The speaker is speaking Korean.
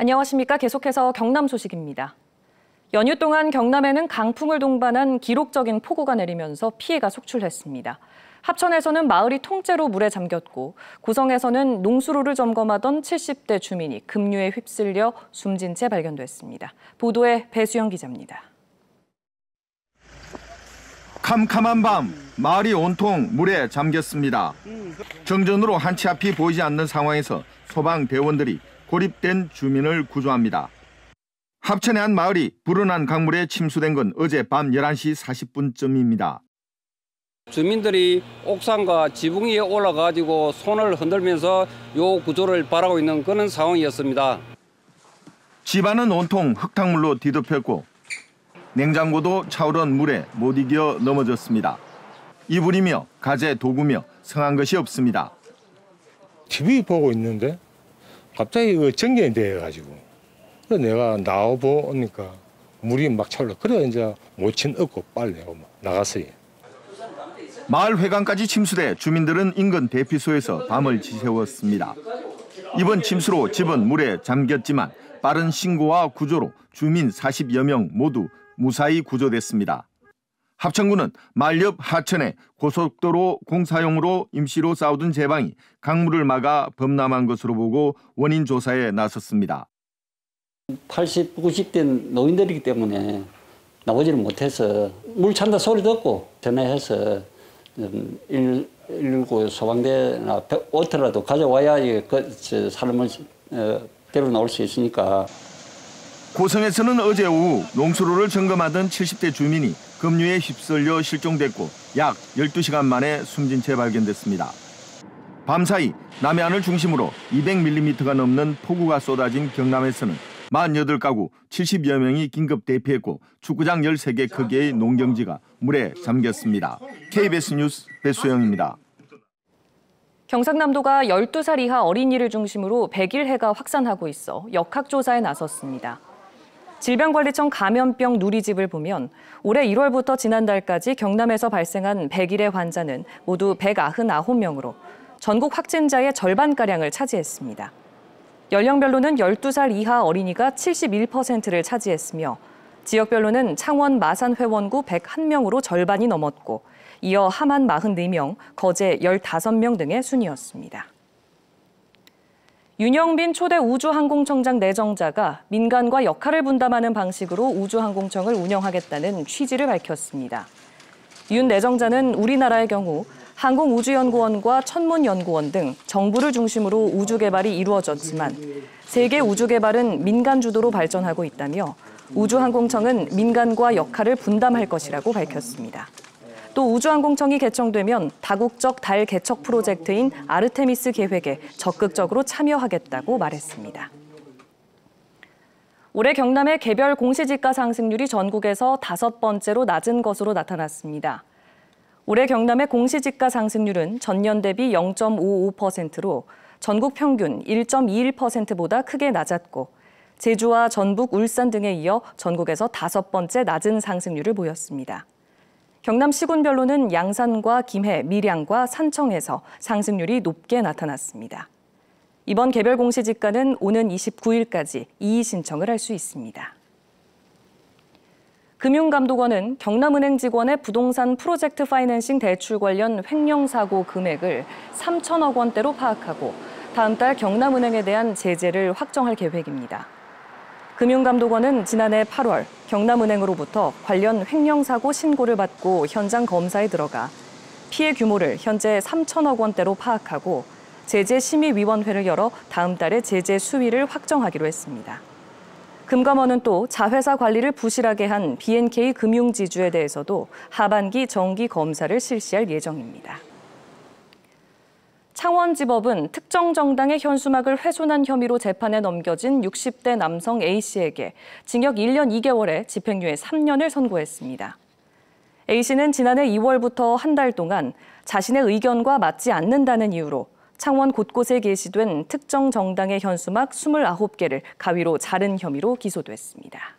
안녕하십니까. 계속해서 경남 소식입니다. 연휴 동안 경남에는 강풍을 동반한 기록적인 폭우가 내리면서 피해가 속출했습니다. 합천에서는 마을이 통째로 물에 잠겼고 고성에서는 농수로를 점검하던 70대 주민이 급류에 휩쓸려 숨진 채 발견됐습니다. 보도에 배수영 기자입니다. 캄캄한 밤, 마을이 온통 물에 잠겼습니다. 정전으로 한 치 앞이 보이지 않는 상황에서 소방대원들이 고립된 주민을 구조합니다. 합천의 한 마을이 불어난 강물에 침수된 건 어제 밤 11시 40분쯤입니다. 주민들이 옥상과 지붕 위에 올라가지고 손을 흔들면서 요 구조를 바라고 있는 그런 상황이었습니다. 집안은 온통 흙탕물로 뒤덮였고 냉장고도 차오른 물에 못 이겨 넘어졌습니다. 이불이며 가재 도구며 성한 것이 없습니다. TV 보고 있는데 갑자기 정전이 돼가지고 그래서 내가 나와보니까 물이 막 차올라. 그래 이제 모친 얻고 빨리 나갔어요. 마을 회관까지 침수돼 주민들은 인근 대피소에서 밤을 지새웠습니다. 이번 침수로 집은 물에 잠겼지만 빠른 신고와 구조로 주민 40여 명 모두 무사히 구조됐습니다. 합천군은 마을 옆 하천에 고속도로 공사용으로 임시로 쌓아둔 제방이 강물을 막아 범람한 것으로 보고 원인 조사에 나섰습니다. 80, 90대 노인들이기 때문에 나오지를 못해서 물 찬다 소리 듣고 전화해서 119 소방대나 오토라도 가져와야 사람을 데려 나올 수 있으니까. 고성에서는 어제 오후 농수로를 점검하던 70대 주민이 급류에 휩쓸려 실종됐고 약 12시간 만에 숨진 채 발견됐습니다. 밤사이 남해안을 중심으로 200mm가 넘는 폭우가 쏟아진 경남에서는 48가구 70여 명이 긴급 대피했고 축구장 13개 크기의 농경지가 물에 잠겼습니다. KBS 뉴스 배수영입니다. 경상남도가 12살 이하 어린이를 중심으로 백일해가 확산하고 있어 역학조사에 나섰습니다. 질병관리청 감염병 누리집을 보면 올해 1월부터 지난달까지 경남에서 발생한 백일해 환자는 모두 199명으로 전국 확진자의 절반가량을 차지했습니다. 연령별로는 12살 이하 어린이가 71%를 차지했으며 지역별로는 창원 마산 회원구 101명으로 절반이 넘었고 이어 함안 44명, 거제 15명 등의 순이었습니다. 윤영빈 초대 우주항공청장 내정자가 민간과 역할을 분담하는 방식으로 우주항공청을 운영하겠다는 취지를 밝혔습니다. 윤 내정자는 우리나라의 경우 항공우주연구원과 천문연구원 등 정부를 중심으로 우주 개발이 이루어졌지만 세계 우주 개발은 민간 주도로 발전하고 있다며 우주항공청은 민간과 역할을 분담할 것이라고 밝혔습니다. 또 우주항공청이 개청되면 다국적 달 개척 프로젝트인 아르테미스 계획에 적극적으로 참여하겠다고 말했습니다. 올해 경남의 개별 공시지가 상승률이 전국에서 5번째로 낮은 것으로 나타났습니다. 올해 경남의 공시지가 상승률은 전년 대비 0.55%로 전국 평균 1.21%보다 크게 낮았고 제주와 전북, 울산 등에 이어 전국에서 5번째 낮은 상승률을 보였습니다. 경남 시군별로는 양산과 김해, 밀양과 산청에서 상승률이 높게 나타났습니다. 이번 개별 공시지가는 오는 29일까지 이의 신청을 할 수 있습니다. 금융감독원은 경남은행 직원의 부동산 프로젝트 파이낸싱 대출 관련 횡령사고 금액을 3천억 원대로 파악하고 다음 달 경남은행에 대한 제재를 확정할 계획입니다. 금융감독원은 지난해 8월 경남은행으로부터 관련 횡령사고 신고를 받고 현장 검사에 들어가 피해 규모를 현재 3천억 원대로 파악하고 제재심의위원회를 열어 다음 달에 제재 수위를 확정하기로 했습니다. 금감원은 또 자회사 관리를 부실하게 한 B&K 금융지주에 대해서도 하반기 정기 검사를 실시할 예정입니다. 창원지법은 특정 정당의 현수막을 훼손한 혐의로 재판에 넘겨진 60대 남성 A씨에게 징역 1년 2개월에 집행유예 3년을 선고했습니다. A씨는 지난해 2월부터 한 달 동안 자신의 의견과 맞지 않는다는 이유로 창원 곳곳에 게시된 특정 정당의 현수막 29개를 가위로 자른 혐의로 기소됐습니다.